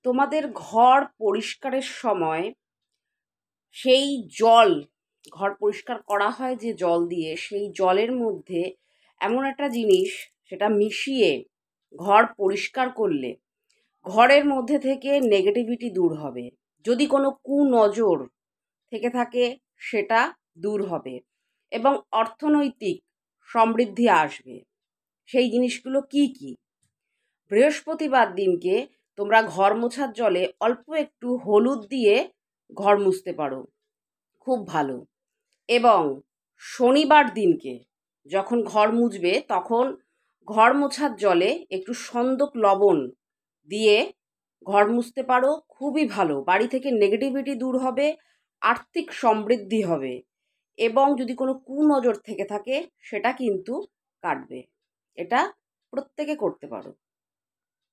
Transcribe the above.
তোমাদের ঘর পরিষ্কারের সময় সেই জল, ঘর পরিষ্কার করা হয় যে জল দিয়ে, সেই জলের মধ্যে এমন একটা জিনিস, সেটা মিশিয়ে ঘর পরিষ্কার করলে ঘরের মধ্যে থেকে নেগেটিভিটি দূর হবে। যদি কোনো কুনজর থেকে থাকে সেটা দূর হবে এবং অর্থনৈতিক সমৃদ্ধি আসবে। সেই জিনিসগুলো কি কি? বৃহস্পতিবার দিনকে তোমরা ঘর মোছার জলে অল্প একটু হলুদ দিয়ে ঘর মুছতে পারো, খুব ভালো। এবং শনিবার দিনকে যখন ঘর মুছবে তখন ঘর মোছার জলে একটু সন্দক লবণ দিয়ে ঘর মুছতে পারো, খুবই ভালো। বাড়ি থেকে নেগেটিভিটি দূর হবে, আর্থিক সমৃদ্ধি হবে এবং যদি কোনো কুনজর থেকে থাকে সেটা কিন্তু কাটবে। এটা প্রত্যেকে করতে পারো।